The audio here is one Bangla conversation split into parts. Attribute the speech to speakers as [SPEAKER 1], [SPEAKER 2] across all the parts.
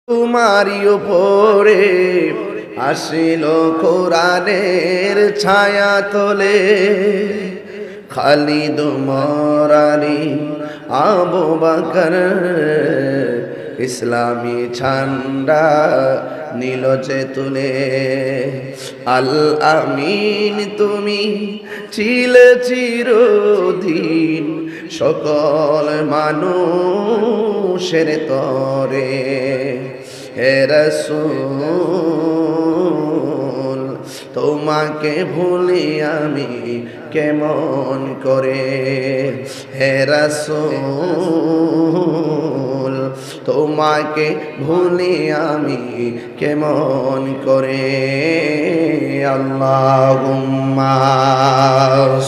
[SPEAKER 1] তোমারই উপরে আসিল কোরআনের ছায়া তোলে, খালিদ মরারি আবু বকর ইসলামী ঝান্ডা নীল যে তুলে। আল আমিন তুমি ছিলে চিরদিন সকল মানুষের তরে, হে রাসূল তোমাকে ভুলি আমি কেমন করে, হে রাসূল তোমাকে ভুলি আমি কেমন করে। আল্লাহুম্মা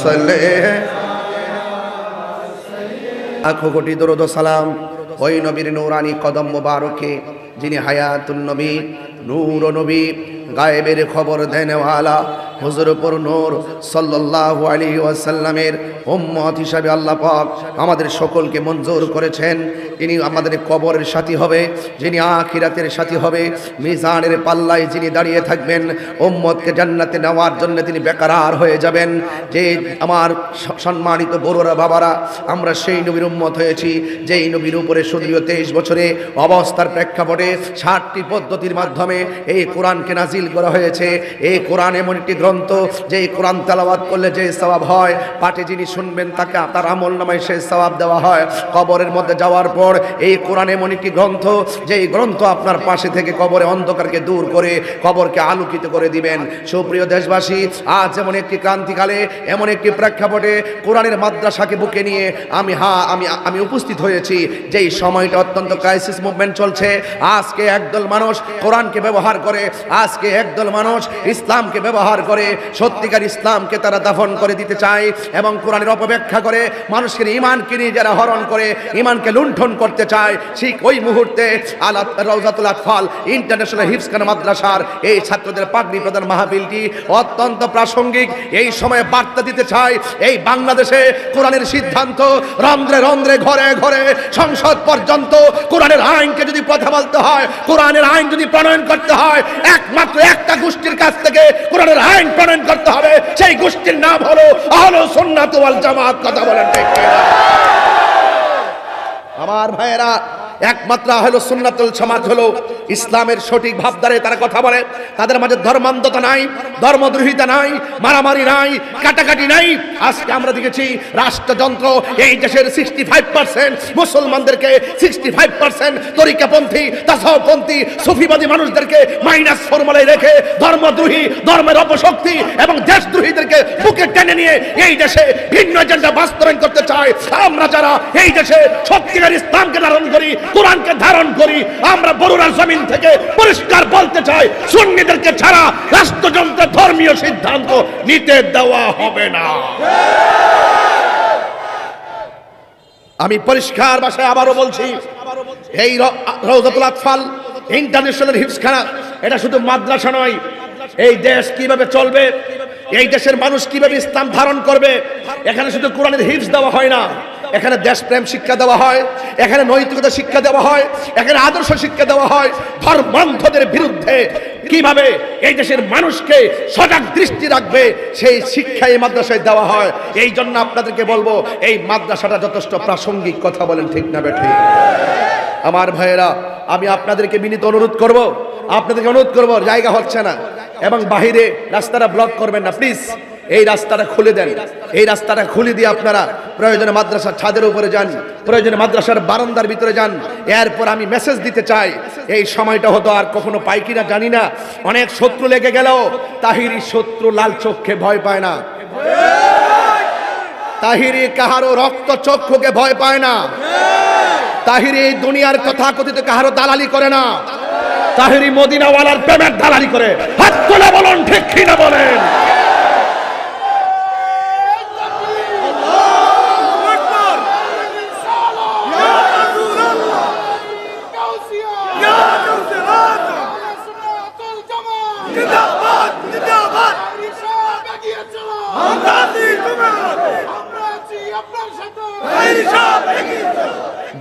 [SPEAKER 1] সাল্লি লাখো কোটি দরুদ ও সালাম ওই নবীর নূরানি কদম মোবারকে, যিনি হায়াতুন নবী, নূর নবী, গায়েবের খবর দেনেওয়ালা হুজুরপুর নূর সাল্লাল্লাহু আলাইহি ওয়াসাল্লামের উম্মত হিসাবে আল্লাহ পাক আমাদের সকলকে মঞ্জুর করেছেন। তিনি আমাদের কবরের সাথী হবে, যিনি আখিরাতের সাথী হবে, মিজানের পাল্লায় যিনি দাঁড়িয়ে থাকবেন, উম্মতকে জান্নাতে নেওয়ার জন্য তিনি বেকারার হয়ে যাবেন। যে আমার সম্মানিত বড়রা বাবারা, আমরা সেই নবীর উম্মত হয়েছি যেই নবীর উপরে সুদীর্ঘ 23 বছরে অবস্থার প্রেক্ষাপটে 60টি পদ্ধতির মাধ্যমে এই কোরআনকে নাজিল করা হয়েছে। এই কোরআন এমন একটি গ্রন্থ যে কোরআন তেলাওয়াত করলে যে সওয়াব হয়, পাঠে যিনি শুনবেন তাকে তার আমলনামায় সেই সওয়াব দেওয়া হয়। কবরের মধ্যে যাওয়ার পর এই কোরআন এমন একটি গ্রন্থ যে গ্রন্থ আপনার পাশে থেকে কবরে অন্ধকারকে দূর করে কবরকে আলোকিত করে দিবেন। সুপ্রিয় দেশবাসী, আজ এমন একটি ক্রান্তিকালে, এমন একটি প্রেক্ষাপটে কোরআনের মাদ্রাসাকে বুকে নিয়ে আমি উপস্থিত হয়েছি। যেই সময়টা অত্যন্ত ক্রাইসিস মুভমেন্ট চলছে। আজকে একদল মানুষ কোরআনকে ব্যবহার করে, আজকে একদল মানুষ ইসলামকে ব্যবহার করে, সত্যিকার ইসলামকে তারা দাফন করে দিতে চায় এবং কোরআনের অপব্যাখ্যা করে মানুষের ঈমানকে নিয়ে যারা হরণ করে, ঈমানকে লুণ্ঠন করতে চায়। ঠিক ওই মুহূর্তে রওজাতুল আতফাল ইন্টারন্যাশনাল হিফজখানা মাদ্রাসার এই ছাত্রদের পাগড়ি প্রদান মাহফিলটি অত্যন্ত প্রাসঙ্গিক। এই সময়ে বার্তা দিতে চাই, এই বাংলাদেশে কোরআনের সিদ্ধান্ত রন্ধ্রে রন্ধ্রে, ঘরে ঘরে, সংসদ পর্যন্ত কোরআনের আইনকে যদি কথা বলতে হয়, কোরআনের আইন যদি প্রণয়ন করতে হয়, একমাত্র একটা গোষ্ঠীর কাছ থেকে কোরআনের আইন প্রণয়ন করতে হবে। সেই গোষ্ঠীর নাম হলো আহলুস সুন্নাত ওয়াল জামাত। কথা বলেন ঠিক কিনা? আমার ভাইয়েরা, একমাত্র আহলুস সুন্নাত ওয়াল জামাত হলো ইসলামের সঠিক ভাবধারে তারা কথা বলে। তাদের মাঝে ধর্মান্ধতা নাই, ধর্মদ্রোহিতা নাই, মারামারি নাই, কাটাকাটি নাই। আজকে আমরা দেখেছি রাষ্ট্রযন্ত্র এই দেশের 65% মুসলমানদেরকে, 65% তরিকাপন্থী, তাসাউফপন্থী, সুফিবাদী মানুষদেরকে মাইনাস ফর্মুলায় রেখে ধর্মদ্রোহী, ধর্মের অপশক্তি এবং দেশদ্রোহীদেরকে বুকে টেনে নিয়ে এই দেশে ভিন্ন এজেন্ডা বাস্তবায়ন করতে চায়। আমরা যারা এই দেশে সত্যিকার ইসলামকে ধারণ করি, কোরআনকে ধারণ করি, আমরা বড়ুরা জমিন থেকে পরিষ্কার বলতে চাই, সুন্নিদেরকে ছাড়া রাষ্ট্রযন্ত্রের ধর্মীয় সিদ্ধান্ত নিতে দেওয়া হবে না। আমি পরিষ্কার ভাষায় আবারও বলছি, এই রওজাতুল আতফাল ইন্টারন্যাশনাল হিফজখানা এটা শুধু মাদ্রাসা নয়। এই দেশ কিভাবে চলবে, এই দেশের মানুষ কিভাবে ইসলাম ধারণ করবে, এখানে শুধু কোরআনের হিফজ দেওয়া হয় না, এখানে দেশপ্রেম শিক্ষা দেওয়া হয়, এখানে নৈতিকতা শিক্ষা দেওয়া হয়, এখানে আদর্শ শিক্ষা দেওয়া হয়। ধর্মান্ধদের বিরুদ্ধে কিভাবে এই দেশের মানুষকে সজাগ দৃষ্টি রাখবে সেই শিক্ষা এই মাদ্রাসায় দেওয়া হয়। এই জন্য আপনাদেরকে বলবো, এই মাদ্রাসাটা যথেষ্ট প্রাসঙ্গিক। কথা বলেন ঠিক না বেঠিক? আমার ভাইয়েরা, আমি আপনাদেরকে বিনীত অনুরোধ করব, জায়গা হচ্ছে না এবং বাহিরে রাস্তাটা ব্লক করবেন না প্লিজ। এই রাস্তাটা খুলে দেন, এই রাস্তাটা খুলে দিয়ে আপনারা প্রয়োজনে মাদ্রাসার ছাদের উপরে যান, প্রয়োজনে মাদ্রাসার বারান্দার ভিতরে যান। এরপর আমি মেসেজ দিতে চাই, এই সময়টা হতো আর কখনো পাই কিনা জানি না। অনেক শত্রু লেগে গেল, তাহিরি শত্রু লাল চক্ষে ভয় পায় না, তাহিরি কাহারো রক্ত চক্ষুকে ভয় পায় না, তাহিরি এই দুনিয়ার তথাকথিত কাহারো দালালি করে না, তাহিরি মদিনাওয়ালার প্রেমের দালালি করে। হাত তুলে বলুন ঠিক কিনা বলেন?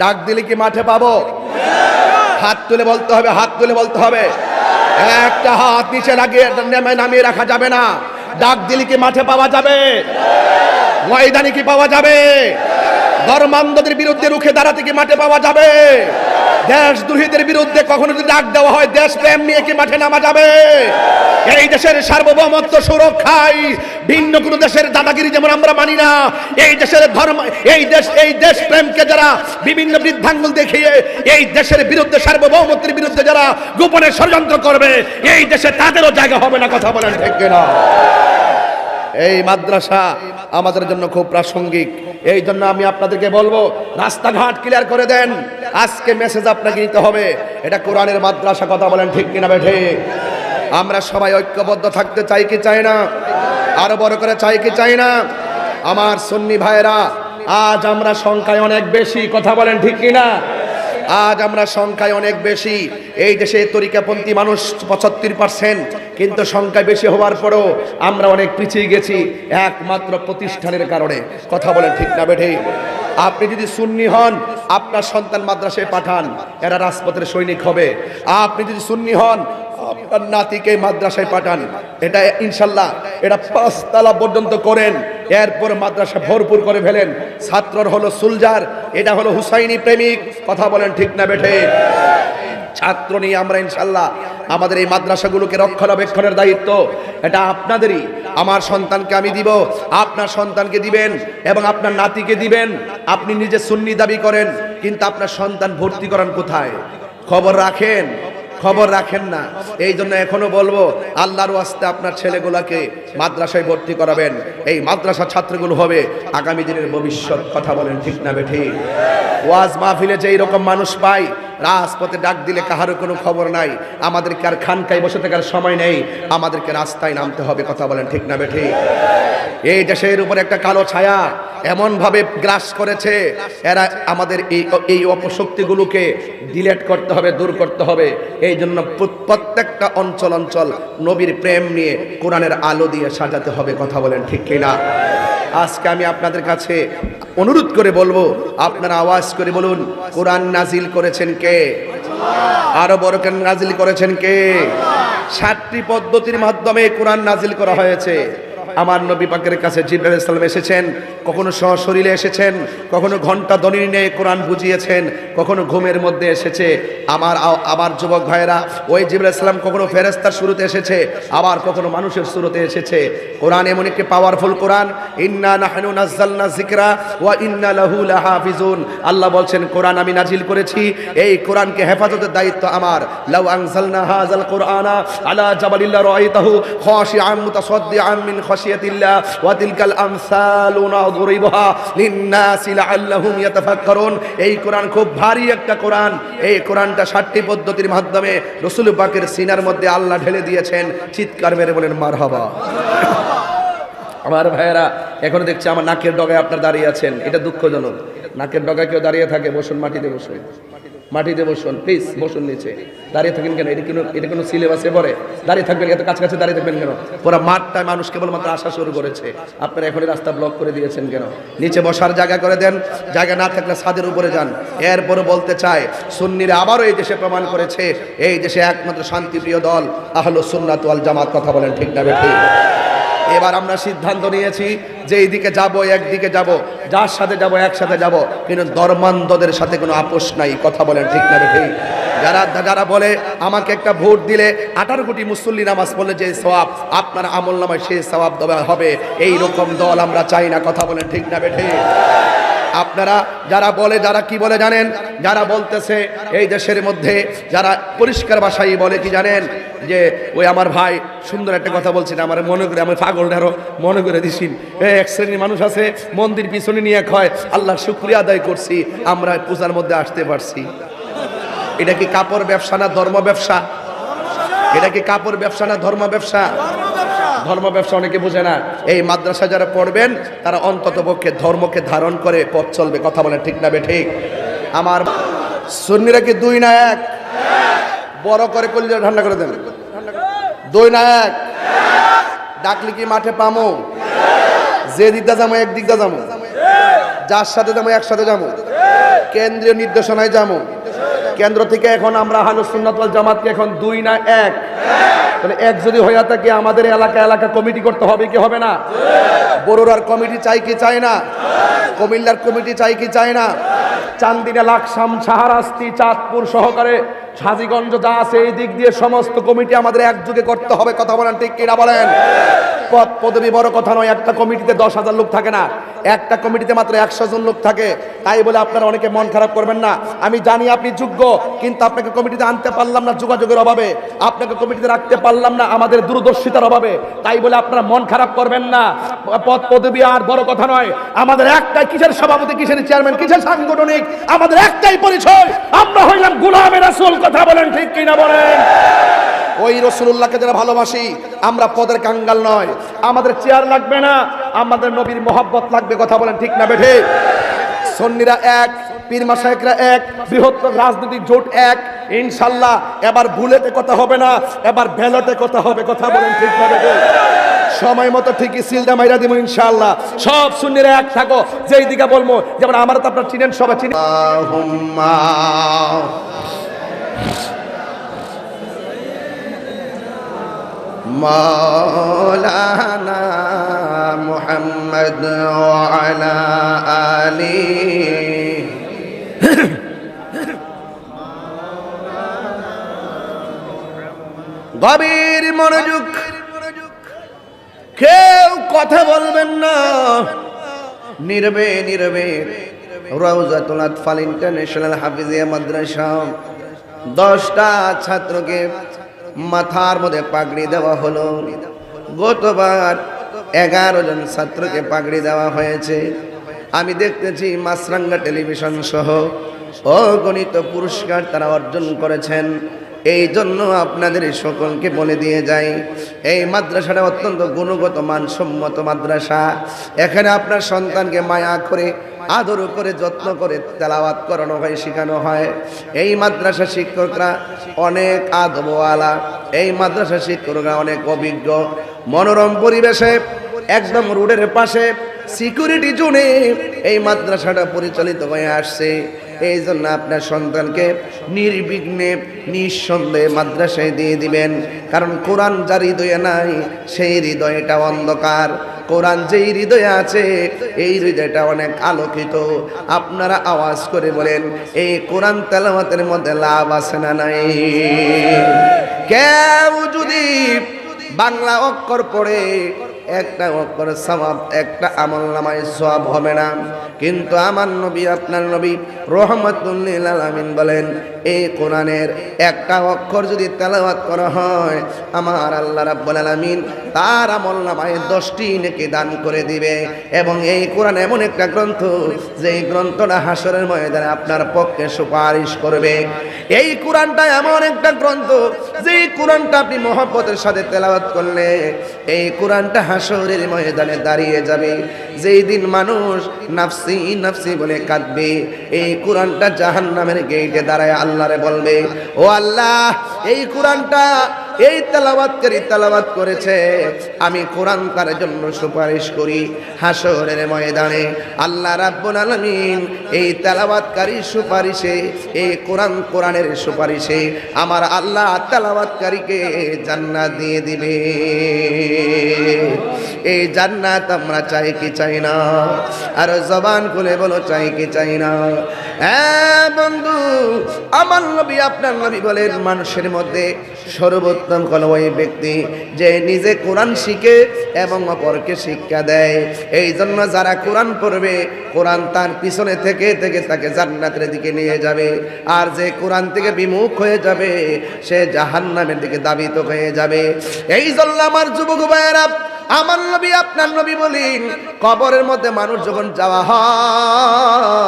[SPEAKER 1] ডাক দিলে কি মাঠে পাবো? হাত তুলে বলতে হবে, হাত তুলে বলতে হবে। একটা হাত নিচে লাগিয়ে নামিয়ে রাখা যাবে না। ডাক দিলে কি মাঠে পাওয়া যাবে? ময়দানে কি পাওয়া যাবে? ধর্মান্ধদের বিরুদ্ধে রুখে দাঁড়াতে কি মাঠে পাওয়া যাবে? দেশদ্রোহীদের বিরুদ্ধে কখনো যদি ডাক দেওয়া হয় দেশপ্রেম নিয়ে কি মাঠে নামা যাবে? এই দেশের সার্বভৌমত্ব সুরক্ষায় ভিন্ন কোন দেশের দাদাগিরি যেমন আমরা মানি না, এই দেশের ধর্ম, এই দেশ প্রেমকে যারা বিভিন্ন বৃদ্ধাঙ্গুল দেখিয়ে এই দেশের বিরুদ্ধে, সার্বভৌমত্বের বিরুদ্ধে যারা গোপনে ষড়যন্ত্র করবে, এই দেশে তাদেরও জায়গা হবে না। কথা বলেন ঠিক কিনা? এই মাদ্রাসা আমাদের জন্য খুব প্রাসঙ্গিক। এই জন্য আমি আপনাদেরকে বলবো, রাস্তাঘাট ক্লিয়ার করে দেন। আজকে মেসেজ আপনাকে নিতে হবে, এটা কোরআনের মাদ্রাসা। কথা বলেন ঠিক কিনা বেঠে? আমরা সবাই ঐক্যবদ্ধ থাকতে চাই কি চাই না? আরো বড় করে চাই কি চাই না? আমার সুন্নি ভাইরা, আজ আমরা সংখ্যায় অনেক বেশি। কথা বলেন ঠিক কিনা? আজ আমরা সংখ্যায় অনেক বেশি। এই দেশে তরিকাপন্থী মানুষ 75%, কিন্তু সংখ্যা বেশি হওয়ার পরও আমরা অনেক পিছিয়ে গেছি একমাত্র প্রতিষ্ঠানের কারণে। কথা বলেন ঠিক না বেঠে? আপনি যদি সুন্নি হন, আপনার সন্তান মাদ্রাসায় পাঠান, এরা রাজপথের সৈনিক হবে। আপনি যদি সুন্নি হন, আপনার নাতিকে মাদ্রাসায় পাঠান, এটা ইনশাল্লাহ এটা 5 তলা পর্যন্ত করেন, এরপর মাদ্রাসা ভরপুর করে ফেলেন। ছাত্রর হলো সুলজার, এটা হলো হুসাইনি প্রেমিক। কথা বলেন ঠিক না বেঠে? ছাত্র নিয়ে আমরা ইনশাল্লাহ আমাদের এই মাদ্রাসাগুলোকে রক্ষণাবেক্ষণের দায়িত্ব এটা আপনাদেরই। আমার সন্তানকে আমি দিব, আপনার সন্তানকে দিবেন, এবং আপনার নাতিকে দিবেন। আপনি নিজে সুন্নি দাবি করেন, কিন্তু আপনার সন্তান ভর্তি করান কোথায়? খবর রাখেন? খবর রাখেন না। এই জন্য এখনো বলবো, আল্লাহর ওয়াস্তে আপনার ছেলেগুলাকে মাদ্রাসায় ভর্তি করাবেন। এই মাদ্রাসা ছাত্রগুলো হবে আগামী দিনের ভবিষ্যৎ। কথা বলেন ঠিক না বেঠি? ওয়াজ মাহফিলে যে এইরকম মানুষ পাই, রাজপথে ডাক দিলে কাহারও কোনো খবর নাই। আমাদেরকে আর খানকায় বসে থাকার সময় নেই, আমাদেরকে রাস্তায় নামতে হবে। কথা বলেন ঠিক না বেঠি? এই দেশের উপর একটা কালো ছায়া এমন ভাবে গ্রাস করেছে, এরা আমাদের এই অপশক্তিগুলোকে ডিলেট করতে হবে, দূর করতে হবে। এই জন্য প্রত্যেকটা অঞ্চল নবীর প্রেম নিয়ে কোরআনের আলো দিয়ে সাজাতে হবে। কথা বলেন ঠিক কিনা? আজকে আমি আপনাদের কাছে অনুরোধ করে বলবো, আপনারা আওয়াজ করে বলুন, কোরআন নাজিল করেছেন কে? আরো বড় কেন নাজিল করেছেন কে? 7টি পদ্ধতির মাধ্যমে কোরআন নাজিল করা হয়েছে। আমার নবী পাকের কাছে জিবরাইল আলাইহিস সালাম এসেছেন, কখনো সশরীরে এসেছেন, কখনো ঘন্টা ধ্বনি নিয়ে কোরআন বুঝিয়েছেন, কখনো ঘুমের মধ্যে এসেছে। আমার যুবক ভাইয়েরা, ওই জিবরাইল আলাইহিস সালাম কখনো ফেরেশতার শুরুতে এসেছে, আবার কখনো মানুষের শুরুতে এসেছে। কোরআন এমন একটি পাওয়ারফুল কোরআন, ইন্না নাহনু নাযালনা যিকরা ওয়া ইন্না লাহু লাহাফিজুন। আল্লাহ বলছেন, কোরআন আমি নাজিল করেছি, এই কোরআনকে হেফাজতের দায়িত্ব আমার। লাউ আনজালনা হাযাল কুরআনা আলা জাবালিল রাআইতাহু খাশিআন মুতাসাদ্দিআন মিন খাশিয়াতিল্লাহ ওয়া তিলকাল আমসালু নাদরিবুহা লিন-নাসি লাআল্লাহুম ইয়াতাফাক্কারুন। এই কোরআন খুব ভারী একটা কোরআন। এই কোরআনটা 7টি পদ্ধতির মাধ্যমে রাসূল পাকের সিনার মধ্যে আল্লাহ ঢেলে দিয়েছেন। চিৎকার মেরে বলেন মারহাবা। আমার ভাইয়েরা, এখন দেখছি আমার নাকের ডগায় আপনার দাঁড়িয়ে আছেন, এটা দুঃখজনক। নাকের ডগায় কেউ দাঁড়িয়ে থাকে, বসুন, মাটিতে বসুন, মাটিতে বসুন, প্লিজ বসুন নিচে। দাঁড়িয়ে থাকেন কেন? এটা কোনো সিলেবাসে পড়ে? দাঁড়িয়ে থাকবেন, এত কাছাকাছি দাঁড়িয়ে থাকবেন কেন? পুরো মাঠটায় মানুষ কেবলমাত্র আসা শুরু করেছে, আপনারা এখনই রাস্তা ব্লক করে দিয়েছেন কেন? নিচে বসার জায়গা করে দেন, জায়গা না থাকলে ছাদের উপরে যান। এরপরে বলতে চাই, সুন্নিরা আবারও এই দেশে প্রমাণ করেছে, এই দেশে একমাত্র শান্তিপ্রিয় দল আহলুস সুন্নাত ওয়াল জামাত। কথা বলেন ঠিক না বেঠিক? এবার আমরা সিদ্ধান্ত নিয়েছি যে এইদিকে যাব, একদিকে যাব, যার সাথে যাব একসাথে যাব, কিন্তু ধর্মান্ধদের সাথে কোনো আপোষ নাই। কথা বলেন ঠিক না বেঠিক? যারা বলে আমাকে একটা ভোট দিলে 18 কোটি মুসল্লি নামাজ পড়লে যে সওয়াব আপনার আমল নামায় সেই সওয়াব দেওয়া হবে, এই রকম দল আমরা চাই না। কথা বলেন ঠিক না বেঠিক? আপনারা যারা বলে, যারা কি বলে জানেন? যারা বলতেছে এই দেশের মধ্যে, যারা পরিষ্কার ভাষায় বলে কি জানেন, যে ওই আমার ভাই সুন্দর একটা কথা বলছেন, আমার মনে করে আমি পাগলটারও মনে করে দিছিন। এক শ্রেণীর মানুষ আছে মন্দির পিছনে নিয়ে কয় আল্লাহর শুকরিয়া আদায় করছি আমরা পূজার মধ্যে আসতে পারছি। এটা কি কাপড় ব্যবসা না ধর্ম ব্যবসা? এটা কি কাপড় ব্যবসা না ধর্ম ব্যবসা? ধর্ম ব্যবসা অনেকে বুঝে না। এই মাদ্রাসা যারা পড়বেন তারা অন্তত পক্ষে ধর্মকে ধারণ করে পথ চলবে। কথা বলেন ঠিক না বেঠিক? আমার সুন্নিরা কি 2 না 1? বড় করে কলিজা ঠান্ডা করে দেন। 2 না 1? ডাকলি কি মাঠে পামো? যে দিকটা যাবো এক দিকটা যাবো, যার সাথে যাবো একসাথে যাবো, কেন্দ্রীয় নির্দেশনায় যাবো, কেন্দ্র থেকে এখন আমরা আহলুস সুন্নাত ওয়াল জামাতকে এখন 2 না 1? তাহলে এক যদি হয়ে থাকে আমাদের এলাকা কমিটি করতে হবে কি হবে না? বড়ুরার কমিটি চাই কি চাই না? কুমিল্লার কমিটি চাই কি চাই না? চান্দিনা, লাকসাম, শাহরাস্তি, চাঁদপুর সহকারে হাজীগঞ্জ যা আছে এই দিক দিয়ে সমস্ত কমিটি আমাদের একযোগে করতে হবে। কথা বলেন ঠিক কিনা বলেন? পদ পদবি বড় কথা নয়। একটা কমিটিতে 10,000 লোক থাকে না, একটা কমিটিতে মাত্র 100 জন লোক থাকে। তাই বলে আপনারা অনেকে মন খারাপ করবেন না। আমি জানি আপনি যোগ্য, কিন্তু আপনাকে কমিটিতে আনতে পারলাম না যোগাযোগের অভাবে, আপনাকে কমিটিতে রাখতে পারলাম না আমাদের দূরদর্শিতার অভাবে। তাই বলে আপনারা মন খারাপ করবেন না। পদ পদবি আর বড় কথা নয়। আমাদের একটাই, কিসের সভাপতি, কিসের চেয়ারম্যান, কিসের সাংগঠনিক, আমাদের একটাই পরিচয়, আমরা হইলাম গোলামে রাসূল। কথা বলেন ঠিক কিনা বলেন? ওই রাসূলুল্লাহকে যারা ভালোবাসি আমরা পদের কাঙ্গাল নয়। আমাদের চেয়ার লাগবে না, আমাদের নবীর মহব্বত লাগবে। কথা বলেন ঠিক না বেঠে? সুন্নিরা এক, পীর মাশায়েখরা এক, বৃহত্তর রাজনৈতিক জোট এক। ইনশাআল্লাহ এবার ভুলেতে কথা হবে না, এবার ব্যালটে কথা হবে। কথা বলেন ঠিক না বেঠে? সময় মতো ঠিকই সিলটা মাইরা দিব ইনশাআল্লাহ। সব সুন্নিরা এক থাকো। যেই দিকে বলবো, যেমন আমরা তো আপনারা চিনেন, সবাই চিনেন। আল্লাহুম্মা মাওলানা মুহাম্মদ ওয়া আলা আলি গভীর মনোযোগ, কেউ কথা বলবেন না, নীরবে নীরবে। রাউজাতুল আতফাল ইন্টারন্যাশনাল হাফিজিয়া মাদ্রাসা 10টা ছাত্রকে মাথার মধ্যে পাগড়ি দেওয়া হলো। গতবার 11 জন ছাত্রকে পাগড়ি দেওয়া হয়েছে। আমি দেখতেছি মাছরাঙ্গা টেলিভিশন সহ অগণিত পুরস্কার তারা অর্জন করেছেন। এই জন্য আপনাদের সকলকে বলে দিয়ে যাই, এই মাদ্রাসাটা অত্যন্ত গুণগত মানসম্মত মাদ্রাসা। এখানে আপনার সন্তানকে মায়া করে, আদর করে, যত্ন করে তেলাওয়াত করানো হয়, শেখানো হয়। এই মাদ্রাসা শিক্ষকরা অনেক আদবওয়ালা, এই মাদ্রাসা শিক্ষকরা অনেক অভিজ্ঞ। মনোরম পরিবেশে একদম রোডের পাশে সিকিউরিটি জোনে এই মাদ্রাসাটা পরিচালিত হয়ে আসছে। এই জন্য আপনার সন্তানকে নির্বিঘ্নে নিঃসন্দেহে মাদ্রাসায় দিয়ে দিবেন। কারণ কোরআন যার হৃদয়ে নাই সেই হৃদয়টা অন্ধকার, কোরআন যেই হৃদয়ে আছে এই হৃদয়টা অনেক আলোকিত। আপনারা আওয়াজ করে বলেন, এই কোরআন তেলাওয়াতের মধ্যে লাভ আছে না নাই? কেউ যদি বাংলা অক্ষর পড়ে একটা অক্ষর সওয়াব, একটা আমলনামায় সওয়াব হবে না। কিন্তু আমার নবী, আপনার নবী রহমাতুল লিল আলামিন বলেন, এই কোরআনের একটা অক্ষর যদি তেলাওয়াত করা হয় আমার আল্লাহ রাব্বুল আলামিন তার আমলনামায় 10টি নেকি দান করে দিবে। এবং এই কোরআন এমন একটা গ্রন্থ যে গ্রন্থটা হাসরের ময়দানে আপনার পক্ষে সুপারিশ করবে। এই কোরআনটা এমন একটা গ্রন্থ যে কোরআনটা আপনি মহব্বতের সাথে তেলাওয়াত করলে এই কোরআনটা হাসরের ময়দানে দাঁড়িয়ে যাবে। যেই দিন মানুষ নাফসি নাফসি বলে কাঁদবে, এই কোরআনটা জাহান্নামের গেটে দাঁড়ায় আল্লাহরে বলবে, ও আল্লাহ, এই কোরআনটা এই তেলাওয়াতকারী তেলাওয়াত করেছে, আমি কোরআন তার জন্য সুপারিশ করি হাসরের ময়দানে। আল্লাহ রাব্বুল আলামিন এই তেলাওয়াতকারী সুপারিশে, এই কোরআনের সুপারিশে আমার আল্লাহ তেলাওয়াতকারীকে জান্নাত দিয়ে দিবে। এই জান্নাত আমরা চাই কি চাই না? আর জবান খুলে বলো, চাই কি চাই না? হ্যাঁ বন্ধু, আমার নবী, আপনার নবী বলেন, মানুষের মধ্যে সর্বোত্তম হলো ওই ব্যক্তি যে নিজে কোরআন শিখে এবং অপরকে শিক্ষা দেয়। এই জন্য যারা কোরআন পড়বে, কোরআন তার পিছনে থেকে থেকে তাকে জান্নাতের দিকে নিয়ে যাবে। আর যে কোরআন থেকে বিমুখ হয়ে যাবে সে জাহান্নামের দিকে ধাবিত হয়ে যাবে। এই জন্য আমার যুবক ভাইয়েরা, আমার নবী, আপনার নবী বলেন, কবরের মধ্যে মানুষ যখন যাওয়া হয়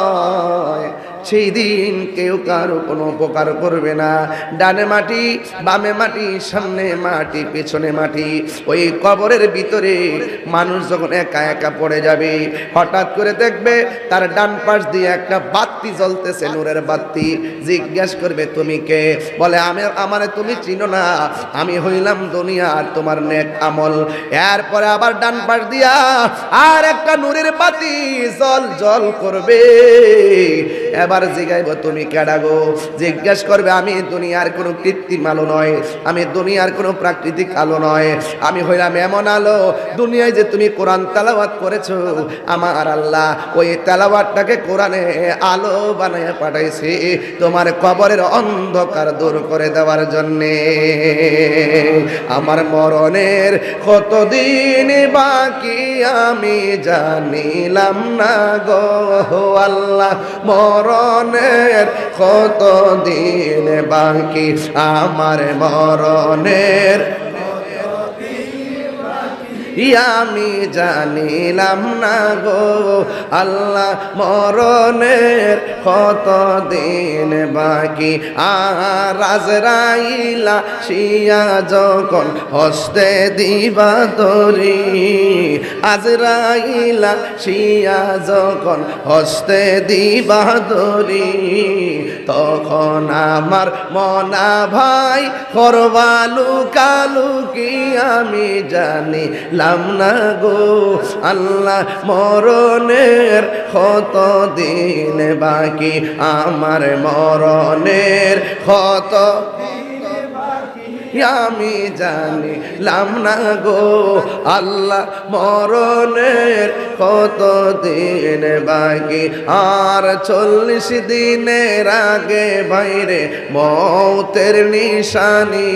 [SPEAKER 1] সেই দিন কেউ কারো কোনো উপকার করবে না। ডানে মাটি, বামে মাটি, সামনে মাটি, পেছনে মাটি। ওই কবরের ভিতরে মানুষ যখন একা একা পড়ে যাবে, হঠাৎ করে দেখবে তার ডান পাশ দিয়ে একটা বাতি জ্বলতেছে, নূরের বাতি। জিজ্ঞাসা করবে, তুমি কে? বলে, আমারে তুমি চিনো না, আমি হইলাম দুনিয়ার তোমার নেক আমল। এরপরে আবার ডান পাশ দিয়া আর একটা নূরের বাতি জল জল করবে এবার জিগাইব তুমি কেডা গো? জিজ্ঞেস করবে আমি দুনিয়ার কোনো কৃত্রিম আলো নয়, আমি দুনিয়ার কোনো প্রাকৃতিক আলো নয়, আমি হইলাম এমন আলো। দুনিয়ায় যে তুমি কোরআন তেলাওয়াত করেছো, আমার আল্লাহ ওই তেলাওয়াতটাকে কোরআনে আলো বানায় পাঠাইছি তোমার কবরের অন্ধকার দূর করে দেওয়ার জন্যে। আমার মরণের কতদিন বাকি আমি জানিলাম না গো আল্লাহ, মরণের কতদিন বাকি আমার মরণের আমি জানিলাম না গো আল্লাহ, মরণের কতদিন বাকি। আর আজরাইলা শিয়া যখন হস্তে দিবা তরি, আজরাইলা শিয়া যখন হস্তে দিবা তরি, তখন আমার মনা ভাই করবালু কালু কি আমি জানি লাম না গো আল্লাহ, মরণের কত দিন বাকি আমার মরণের কত আমি জানিলাম না গো আল্লাহ, মরণের কত দিন বাকি। আর 40 দিনের আগে বাইরে মৌতের নিশানি,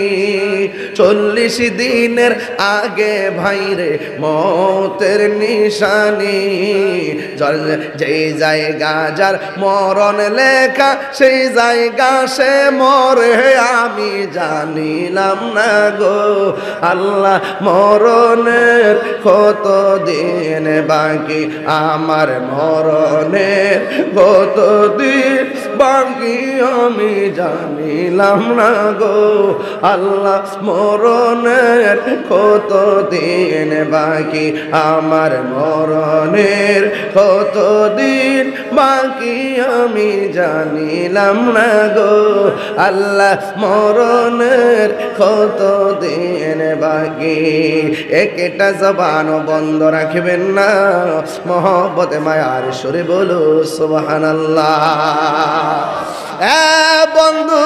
[SPEAKER 1] 40 দিনের আগে ভাইরে মৌতের নিশানি। যেই জায়গা যার মরণ লেখা সেই জায়গা সে মরে আমি জানিলাম না গো আল্লাহ, মরণের কত দিন বাকি আমার মরণের কত দিন বাকি আমি জানিলাম না গো আল্লাহ, মরণের কত দিন বাকি আমার মরণের কত দিন বাকি আমি জানিলাম না গো আল্লাহ, মরণের কত দিন বাকি। একটা জবান বন্ধ রাখবেন না, মহব্বতে মায়ার সুরে বলো সুবহানাল্লাহ। বন্ধু,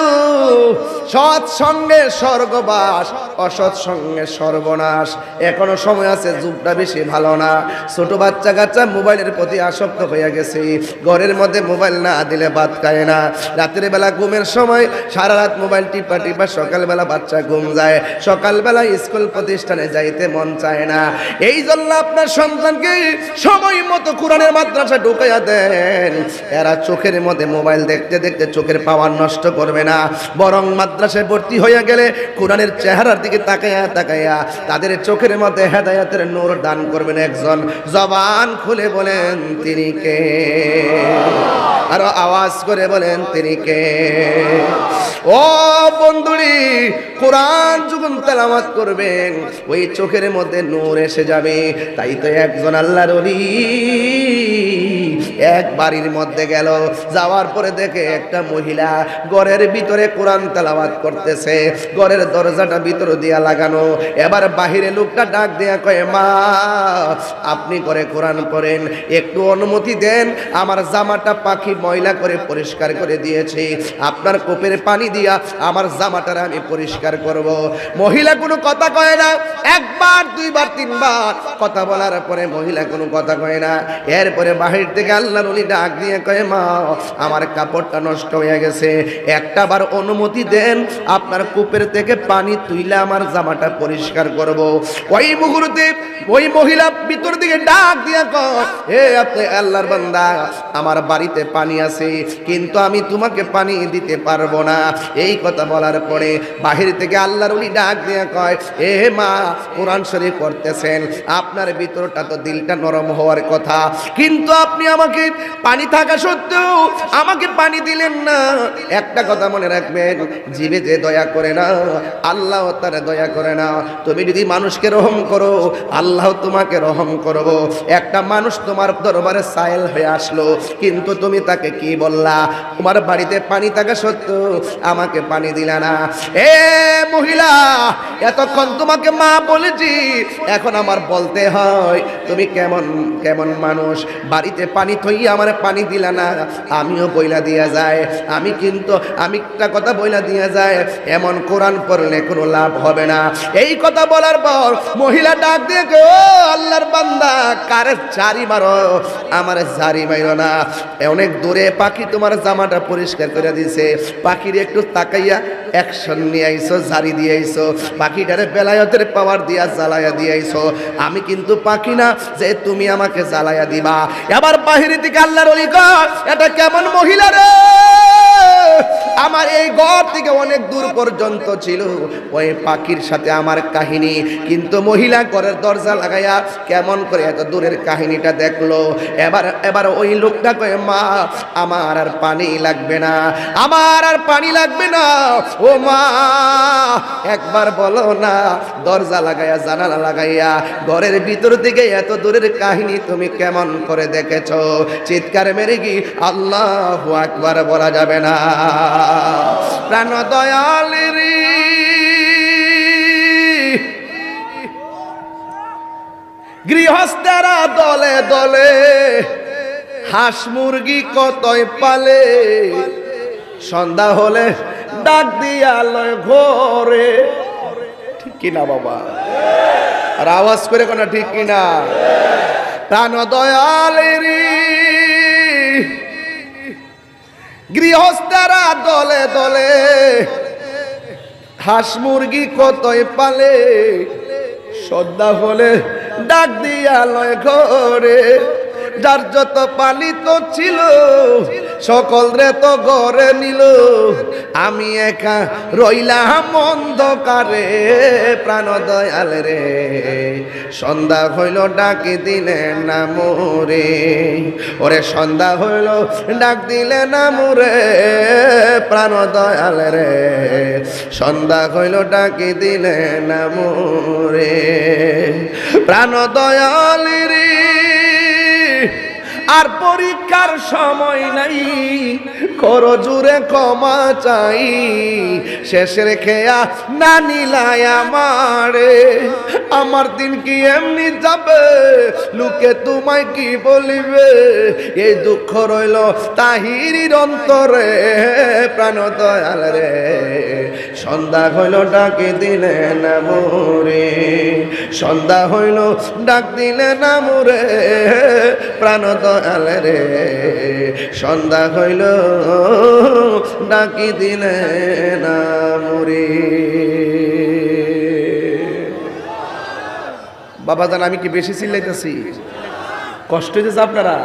[SPEAKER 1] সৎ সঙ্গে স্বর্গবাস, অসৎ সঙ্গে সর্বনাশ। এখনো সময় আছে, যুগটা বেশি ভালো না। ছোট বাচ্চা কাচ্চা মোবাইলের প্রতি আসক্ত হয়ে গেছে, ঘরের মধ্যে মোবাইল না দিলে ভাত খায় না। রাতের বেলা ঘুমের সময় সারা রাত মোবাইল টিপা টিপা সকালবেলা বাচ্চা ঘুম যায়, সকালবেলা স্কুল প্রতিষ্ঠানে যাইতে মন চায় না। এই জন্য আপনার সন্তানকে সময় মতো কোরআনের মাদ্রাসা ঢুকাইয়া দেন। এরা চোখের মধ্যে মোবাইল দেখতে দেখতে চোখের পাওয়ার নষ্ট করবে না, বরং মাদ্রাসায় ভর্তি হয়ে গেলে কোরআনের চেহারার দিকে তাকাইয়া তাকাইয়া তাদের চোখের মধ্যে হেদায়েতের নূর দান করবেন একজন। জবান খুলে বলেন তিনি কে? আরো আওয়াজ করে বলেন তিনি কে? ও বন্ধুরি, কোরআন যখন তেলাওয়াত করবেন ওই চোখের মধ্যে নূর এসে যাবে। তাই তো একজন আল্লাহর ওলি এক বাড়ির মধ্যে গেল, যাওয়ার পরে দেখে একটা মহিলা ঘরের ভিতরে কোরআন তেলাওয়াত করতেছে, ঘরের দরজাটা ভিতর দিয়া লাগানো। এবার বাহিরে লোকটা ডাক দিয়া কয়, মা আপনি করে কোরআন পড়েন, একটু অনুমতি দেন, আমার জামাটা পাখি ময়লা করে পরিষ্কার করে দিয়েছি, আপনার কোপের পানি দিয়া আমার জামাটার আমি পরিষ্কার করব। মহিলা কোনো কথা কয় না, একবার দুইবার তিনবার কথা বলার পরে মহিলা কোনো কথা কয় না। এরপরে বাহির থেকে আল্লাহর ওলি ডাক দিয়ে কয়, মা আমার কাপড়টা নষ্ট হয়ে গেছে, একটা বার অনুমতি দেন, আপনার কূপের থেকে পানি তুইলে আমার জামাটা পরিষ্কার করব। ওই মুহূর্তে ওই মহিলা ভিতর দিকে ডাক দিয়া কয়, হে আপনি আল্লাহর বান্দা, আমার বাড়িতে পানি আছে কিন্তু আমি তোমাকে পানি দিতে পারবো না। এই কথা বলার পরে বাহির থেকে আল্লাহর ওলি ডাক দিয়া কয়, হে মা কোরআন শরীফ পড়তেছেন, আপনার ভিতরটা তো দিলটা নরম হওয়ার কথা, কিন্তু আপনি আমাকে পানি থাকা সত্ত্বেও আমাকে পানি দিলেন না। একটা কথা মনে রাখবেন, জীবে যে দয়া করে না আল্লাহ তার দয়া করে না। তুমি যদি মানুষকে রহম করো আল্লাহ তোমাকে রহম করব। একটা মানুষ তোমার দরবারে সাইল হয়ে আসলো, কিন্তু তুমি তাকে কি বললা? তোমার বাড়িতে পানি থাকা সত্ত্বেও আমাকে পানি দিলা না। এ মহিলা, এতক্ষণ তোমাকে মা বলেছি, এখন আমার বলতে হয় তুমি কেমন কেমন মানুষ। বাড়িতে পানি থইয়া আমার পানি দিলা না, আমিও বইলা দিয়া যায়। আমি একটা কথা বইলা দিয়া যায়, এমন কোরআন পড়লে কোনো লাভ হবে না। এই কথা বলার পর মহিলা ডাক দিয়ে ও আল্লাহর বান্দা, কারে জারি মারো, আমার জারি মারো না। অনেক দূরে পাখি তোমার জামাটা পরিষ্কার করে দিছে, পাখির একটু তাকাইয়া অ্যাকশন নিয়ে আইছো, জারি দিয়ে আইছো, পাখিটারে বেলায়েতের পাওয়ার দিয়া জ্বালাইয়া দিয়ে আইছো। আমি কিন্তু পাখি না যে তুমি আমাকে জ্বালাইয়া দিবা। এবার বাহির থেকে আল্লাহর ওলি কয়, এটা কেমন মহিলা রে? আমার এই ঘর থেকে অনেক দূর পর্যন্ত ছিল ওই পাখির সাথে আমার কাহিনী, কিন্তু মহিলা ঘরের দরজা লাগাইয়া কেমন করে এত দূরের কাহিনীটা দেখলো। এবার ওই লোকটা কয়, মা আমার আর পানি লাগবে না, আমার আর পানি লাগবে না। ও মা একবার বলো না, দরজা লাগাইয়া জানালা লাগাইয়া ঘরের ভিতর থেকে এত দূরের কাহিনী তুমি কেমন করে দেখেছো? চিৎকার মেরে কি আল্লাহু আকবার বলা যাবে না? প্রাণ দয়ালেরি গৃহস্থেরা দলে দলে হাঁস মুরগি কতই পালে, সন্ধ্যা হলে ডাক দিয়া লয় ঘরে। ঠিক কিনা বাবা? আর আওয়াজ করে কোনা ঠিক কিনা? প্রাণ দয়ালেরি গৃহস্থেরা দলে দলে হাঁস মুরগি কতই পালে, সন্ধ্যা হলে ডাক দিয়া লয় ঘরে। যার যত পালিত ছিল সকল রে তো ঘরে নিল, আমি একা রইলাম অন্ধকারে। প্রাণ দয়াল রে সন্ধ্যা হইল ডাকি দিলে না মোরে, ওরে সন্ধ্যা হইল ডাক দিলে না মোরে। প্রাণ দয়াল রে সন্ধ্যা হইল ডাকি দিলে না মোরে। প্রাণ দয়াল রে আর পরীক্ষার সময় নাই, করো জুড়ে ক্ষমা চাই। শেষের খেয়া না নিলাই আমারে, আমার দিন কি এমনি যাবে, লোকে তোমায় কি বলিবে। এই দুঃখ রইল তাহিরির অন্তরে। প্রাণ দয়াল রে সন্ধ্যা হইল ডাকে দিলে না মোরে, সন্ধ্যা হইল ডাক দিলে না মোরে। প্রাণ দয়াল রে সন্ধ্যা হইল ডাকি দিলে না মোরে। বাবা জান আমি কি বেশি চিল্লাইতেছি? কষ্ট হইতেছে আপনারা?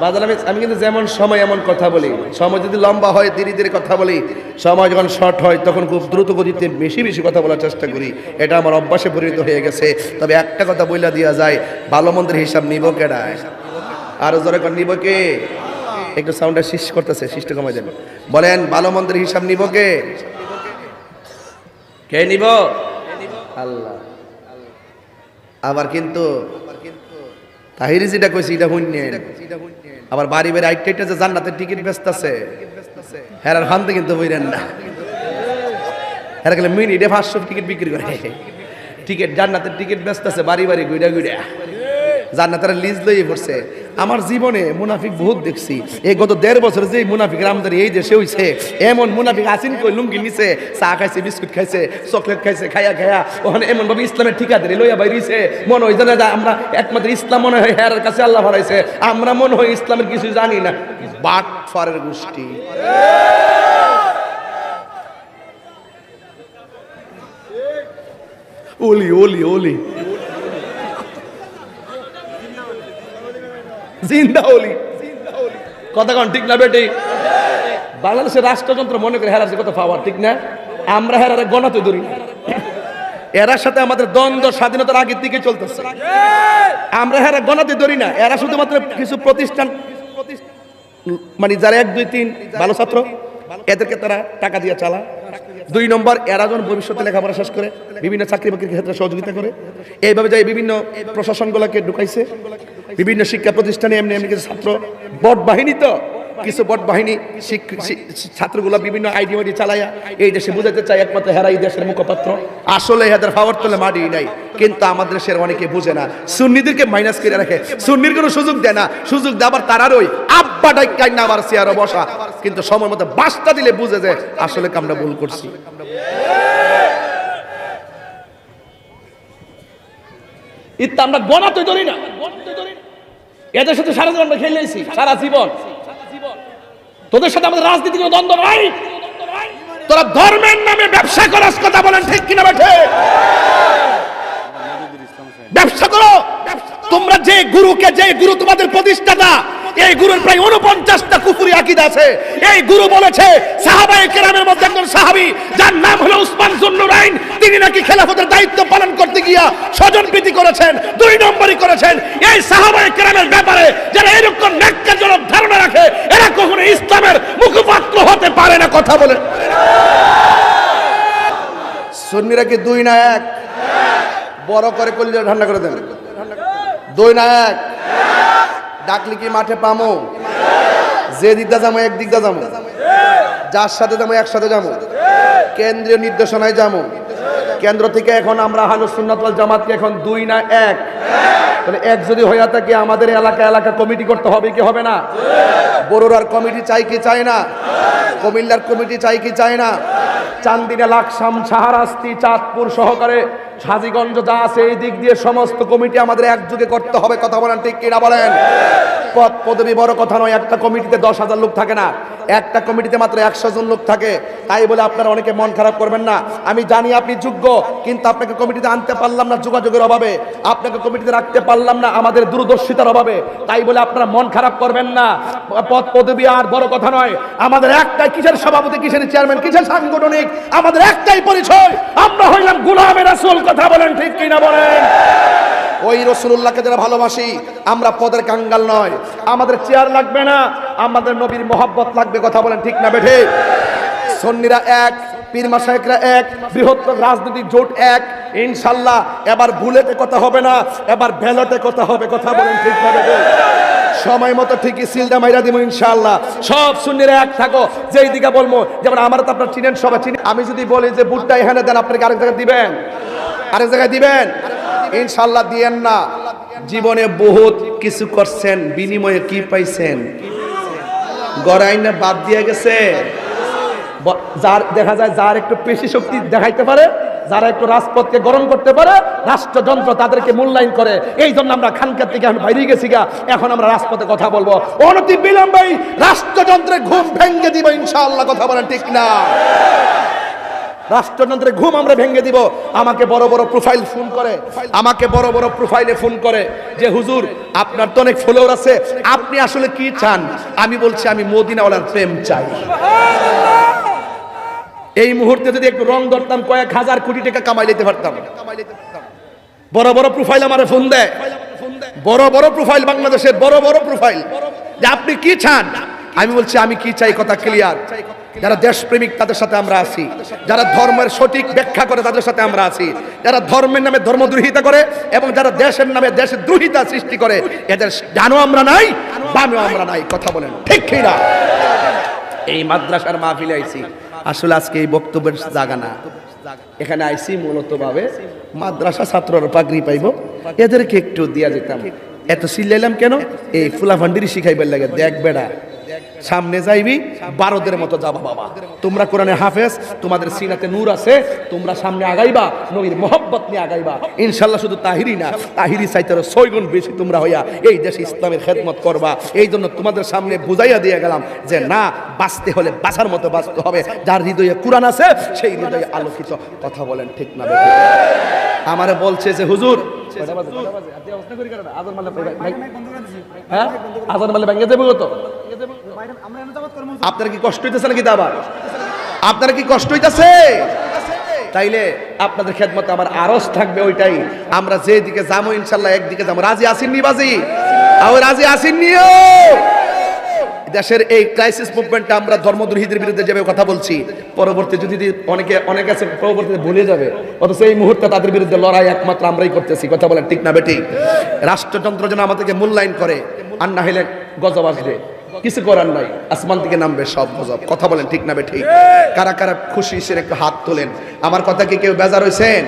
[SPEAKER 1] বাজার আমি কিন্তু যেমন সময় এমন কথা বলি, সময় যদি লম্বা হয় ধীরে ধীরে কথা বলি, সময় যখন শর্ট হয় তখন খুব দ্রুত গতিতে বেশি বেশি কথা বলার চেষ্টা করি। এটা আমার অভ্যাসে পরিণত হয়ে গেছে। তবে একটা কথা বইলা দেওয়া যায়, ভালো মন্দের হিসাব নিব কেডা? আরো জোরে কোন নিব কে? একটু সাউন্ডটা শিশ করতেছে, শিশটা কমাই দেন। বলেন ভালো মন্দের হিসাব নিব কে? কে নিব? আল্লাহ। আবার কিন্তু তাহিরি যেটা কইছি এটা শুনলেন, আবার বাড়ি বাড়ি আইটা যে জান্নাতের টিকিট বেচতেছে, হেরার খানতে কিন্তু বইরেন না। হেরা গেলে মিনিটে 500 টিকিট বিক্রি করে, টিকিট জান্নাতের টিকিট বেচতেছে বাড়ি বাড়ি গুইডা গুইডা। জান্নাতের লিজ লইয়ে পড়ছে। আমার জীবনে মুনাফিক বহুত দেখছি। এই গত 1.5 বছর যে মুনাফিক আমাদের এই দেশে হইছে, এমন মুনাফিক আসিন কই লুঙ্গি নিছে, চা খাইছে, বিস্কুট খাইছে, চকলেট খাইছে, খায়া খায়া ওখানে এমন ভাবে ইসলামের ঠিকাদারি লইয়া বাইরিছে। মনে হয় জানা যায় আমরা একমাত্র ইসলাম মনে হয় হের কাছে আল্লাহ হারাইছে, আমরা মনে হয় ইসলামের কিছু জানি না। বাট ফারের গোষ্ঠী। ওলি ওলি ওলি জিন্দা ওলি, কথা কন ঠিক না বেটি? বাংলাদেশের রাষ্ট্রযন্ত্র মনে করে হেরার কত পাওয়ার, ঠিক না? আমরা হেরারে গণাতে ধরি না। এরার সাথে আমাদের দ্বন্দ্ব স্বাধীনতার আগের দিকে চলতেছে। আমরা হেরা গণাতে ধরি না। এরা শুধুমাত্র কিছু প্রতিষ্ঠান, মানে যারা 1, 2, 3 ভালো ছাত্র, এদেরকে তারা টাকা দিয়ে চালা। 2 নম্বর, এরা যখন ভবিষ্যতে লেখাপড়া শেষ করে বিভিন্ন চাকরি বাকরির ক্ষেত্রে সহযোগিতা করে। এইভাবে যাই বিভিন্ন প্রশাসনগুলোকে ঢুকাইছে, বিভিন্ন শিক্ষা প্রতিষ্ঠানে এমনি এমনি কিছু ছাত্র বট বাহিনী, তো কিছু বট বাহিনী ছাত্রগুলো বিভিন্ন আইডিওটি চালায়া এই দেশে বুঝাতে চায় একমাত্র হেরাই দেশের মুখপাত্র, আসলে এদের পাওয়ার তোলে মাটি নাই। কিন্তু আমাদের দেশের অনেকে বুঝে না, সুন্নিদেরকে মাইনাস করে রাখে, সুন্নির কোনো সুযোগ দেয় না, সুযোগ দেয় আবার তারারই আব্বাটাই কাই না আবার চেয়ারে বসা, কিন্তু সময় মতো বাসটা দিলে বুঝে যে আসলে আমরা ভুল করছি। ইত্যা আমরা গণাতে ধরি না, এদের সাথে সারা জীবন খেলেছি, সারা জীবন তোদের সাথে আমাদের রাজনীতি কোনো দ্বন্দ্ব নাই। তোরা ধর্মের নামে ব্যবসা করার কথা বলেন, ঠিক কিনা বেঠে? ব্যবসা করো তোমরা। যে গুরু তোমাদের প্রতিষ্ঠাতা, এই গুরুর প্রায় 49টা কুফরি আকীদা আছে। এই গুরু বলেছে সাহাবায়ে কেরামের মধ্যে একজন সাহাবী যার নাম হলো উসমান যুন্নুরাইন, তিনি নাকি খেলাফতের দায়িত্ব পালন করতে গিয়া স্বজনপ্রীতি করেছেন, 2 নম্বরই করেছেন। এই সাহাবায়ে কেরামের ব্যাপারে যারা এরকম ন্যাক্কারজনক ধারণা রাখে, এরা কখনো ইসলামের মুখপাত্র হতে পারে না। কথা বলে সুন্নিরা কি 2 না 1? বড় করে কলিজা ঠান্ডা করে দেন। 2 না 1? ডাকলি কি মাঠে পামো? যে দিকটা যাবো এক দিকটা যাবো, যার সাথে যাবো একসাথে যাবো, কেন্দ্রীয় নির্দেশনায় যাবো। কেন্দ্র থেকে এখন আমরা আহলুস সুন্নাত ওয়াল জামাতকে এখন 2 না 1? তাহলে 1 যদি হইয়া থাকে আমাদের এলাকা কমিটি করতে হবে কি হবে না? বড়ুরার কমিটি চাই কি চাই না? কুমিল্লার কমিটি চাই কি চাই না? চান্দিনা, লাকসাম, শাহরাস্তি, চাঁদপুর সহকারে হাজীগঞ্জ যা আছে এই দিক দিয়ে সমস্ত কমিটি আমাদের একযোগে করতে হবে। কথা বলেন, ঠিক কিনা বলেন? পদ পদবি বড় কথা নয়। একটা কমিটিতে 10,000 লোক থাকে না, একটা কমিটিতে মাত্র 100 জন লোক থাকে। তাই বলে আপনারা অনেকে মন খারাপ করবেন না। আমি জানি আপনি যোগ্য, কিন্তু আপনাকে কমিটিতে আনতে পারলাম না যোগাযোগের অভাবে, আপনাকে কমিটিতে রাখতে পারলাম না আমাদের দূরদর্শিতার অভাবে। তাই বলে আপনারা মন খারাপ করবেন না। পদ পদবি আর বড় কথা নয়। আমাদের একটাই, কিসের সভাপতি, কিসের চেয়ারম্যান, কিসের সাংগঠনিক, আমাদের একটাই পরিচয়, আমরা হইলাম গোলামে রাসূল। কথা বলেন, ঠিক কিনা বলেন? ওই রাসূলুল্লাহকে যারা ভালোবাসি, আমরা পদের কাঙ্গাল নয়। আমাদের চেয়ার লাগবে না, আমাদের নবীর মহব্বত লাগবে। কথা বলেন, ঠিক না বেঠে? সুন্নিরা 1, পীর মাশায়েখরা 1, বৃহত্তর রাজনৈতিক জোট 1। ইনশাআল্লাহ এবার বুলেটে কথা হবে না, এবার ব্যালটে কথা হবে। কথা বলেন, ঠিক না বেঠে? সময় মতো ঠিকই সিলটা মাইরা দিব ইনশাআল্লাহ। সব সুন্নিরা 1 থাকো। যেই দিকে বলবো, যেমন আমার তো আপনার চিনেন, সবাই চিনি। আমি যদি বলি যে বুটটা এখানে দেন, আপনাকে আরেক জায়গায় দিবেন? আরেক জায়গায় দিবেন? ইনশাআল্লাহ দিয়েন না। জীবনে বহুত কিছু করছেন, বিনিময়ে কি পাইছেন? গড়াইনা বাদ দিয়ে গেছে। যার দেখা যায়, যার একটু পেশি শক্তি দেখাইতে পারে, যারা একটু রাজপথকে গরম করতে পারে, রাষ্ট্রযন্ত্র তাদেরকে মূল্যায়ন করে। এই জন্য আমরা খানকার থেকে এখন বাইরে গেছি গা, এখন আমরা রাজপথে কথা বলবো। অনতি বিলম্বেই রাষ্ট্রযন্ত্রের ঘুম ভেঙে দিব ইনশাআল্লাহ। কথা বলেন, ঠিক না? রাষ্ট্রযন্ত্রের ঘুম আমরা ভেঙে দিব। আমাকে বড় বড় প্রোফাইল ফোন করে, আমাকে বড় বড় প্রোফাইলে ফোন করে যে হুজুর আপনার তো অনেক ফলোয়ার আছে, আপনি আসলে কি চান? আমি বলছি আমি মদিনাওয়ালার প্রেম চাই। এই মুহূর্তে যদি একটু রং ধরতাম, কয়েক হাজার কোটি টাকা কামাই নিতে পারতাম। বড় বড় প্রোফাইল আমারে ফোন দেয়, বড় বড় প্রোফাইল, বাংলাদেশের বড় বড় প্রোফাইল, যে আপনি কি চান? আমি বলছি আমি কি চাই, কথা ক্লিয়ার। যারা দেশপ্রেমিক তাদের সাথে আমরা আছি, যারা ধর্মের সঠিক ব্যাখ্যা করে তাদের সাথে আমরা আছি, যারা ধর্মের নামে ধর্মদ্রোহিতা করে এবং যারা দেশের নামে দেশদ্রোহিতা সৃষ্টি করে, এদের ডানও আমরা নাই, বামেও আমরা নাই। কথা বলেন, ঠিক কিনা? এই মাদ্রাসার মাহফিলে আইছি, আসলে আজকে এই বক্তব্যের জায়গা না। এখানে আইছি মূলত ভাবে মাদ্রাসা ছাত্ররা পাগড়ি পাইব, এদেরকে একটু দিয়া যেতাম। এত চিল্লাইলাম কেন? এই ফুলাফান্ডিরি শিখাইবার লাগে। দেখ বেড়া, সামনে যাইবি, বারোদের মতো যাবা বাবা। তোমরা কোরআনে হাফেজ, তোমাদের সিনাতে নূর আছে, তোমরা সামনে আগাইবা, নবীর মোহব্বত নিয়ে আগাইবা ইনশাল্লাহ। শুধু তাহিরি না, তাহিরি চাইতে আরো 6 গুণ বেশি তোমরা হইয়া এই দেশে ইসলামের খেদমত করবা। এই জন্য তোমাদের সামনে বুঝাইয়া দিয়ে গেলাম যে না, বাঁচতে হলে বাঁচার মতো বাঁচতে হবে। যার হৃদয়ে কোরআন আছে সেই হৃদয়ে আলোকিত। কথা বলেন, ঠিক না? আমারে বলছে যে হুজুর আপনার কি কষ্ট হইতেছে নাকি? আবার আপনার কি কষ্ট হইতেছে? তাইলে আপনাদের খেদমতে আমার আরজ থাকবে ওইটাই। আমরা যে দিকে যাবো ইনশাল্লাহ একদিকে যাবো। রাজি আসেননি বাজি? রাজি আসেননিও? দেশের এই ক্রাইসিস মুভমেন্টটা আমরা ধর্মদ্রোহীদের বিরুদ্ধে যেভাবে কথা বলছি, পরবর্তী যদি অনেক আছে পরবর্তীতে ভুলে যাবে, অথচ এই মুহূর্তে তাদের বিরুদ্ধে লড়াই একমাত্র আমরাই করতেছি। কথা বলেন, ঠিক না বেটি? রাষ্ট্রযন্ত্র যেন আমাদেরকে মূল্যায়ন করে, আর না হলে গজব আসবে। কিছু করার নাই, আসমান থেকে নামবে সব গজব। কথা বলেন ঠিক না ঠিক? কারা কারা খুশি সে একটু হাত তোলেন। আমার কথা কি কেউ বেজার হইছেন?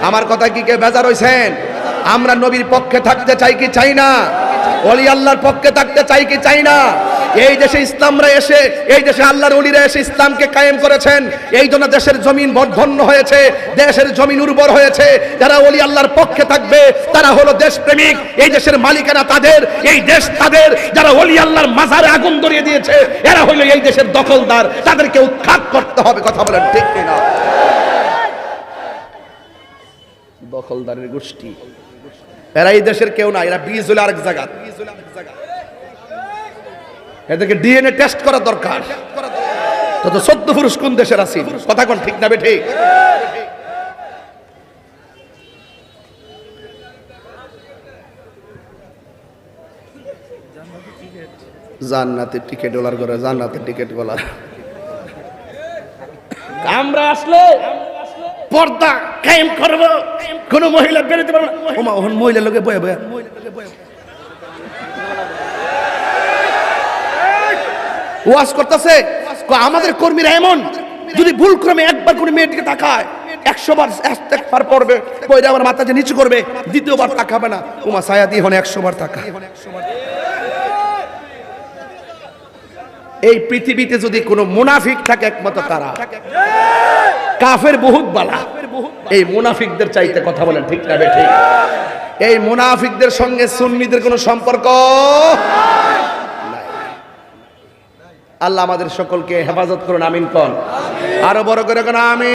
[SPEAKER 1] আমার কথা কি কেউ বেজার হইছেন? আমরা নবীর পক্ষে থাকতে চাই কি চাই না? ওলি আল্লাহর পক্ষে থাকতে চাই কি চাই না? এই দেশে ইসলামরা এসে, এই দেশে আল্লাহর ওলিরা এসে ইসলামকে কায়েম করেছেন। এই জন্য দেশের জমিন বর্ধন্য হয়েছে, দেশের জমিন উর্বর হয়েছে। যারা ওলি আল্লাহর পক্ষে থাকবে তারা হলো দেশপ্রেমিক। এই দেশের মালিকানা তাদের, এই দেশ তাদের। যারা ওলি আল্লাহর মাজারে আগুন ধরিয়ে দিয়েছে এরা হলো এই দেশের দখলদার। তাদেরকে উৎখাত করতে হবে। কথা বলেন ঠিক কিনা? দখলদারের গোষ্ঠী এরা এই দেশের কেউ না, এরা বীজ হলে আরেক জায়গা। এদেরকে ডিএনএ টেস্ট করা দরকার। তো 14 পুরুষ কোন দেশের আছেন? কথা কোন ঠিক না ঠিক? জান্নাতের টিকিট ডলার করে, জান্নাতের টিকিট গলার। আমরা আসলে পর্দা কায়েম করব, কোন মহিলা বেরোতে পারবে না। ওমা ওহন মহিলা লোকে বয়ে বয়ে ওয়াজ করতেছে। আমাদের কর্মীরা এমন, যদি ভুল ক্রমে একবার করে মেয়েটিকে তাকায় 100 বার ইস্তেগফার পড়বে, পড়ে আবার মাথাটা নিচু করবে, দ্বিতীয়বার তাকাবে না। ওমা ছায়া দিয়ে হন 100 বার তাকা। এই পৃথিবীতে যদি কোনো মুনাফিক থাকে একমাত্র তারা। কাফের বহুত বালা, এই মুনাফিকদের চাইতে। কথা বলেন ঠিক না ঠিক? এই মুনাফিকদের সঙ্গে সুন্নিদের কোনো সম্পর্ক নাই। আল্লাহ আমাদের সকলকে হেফাজত করুন, আমিন কোন। আরো বড় করে কোন আমিন।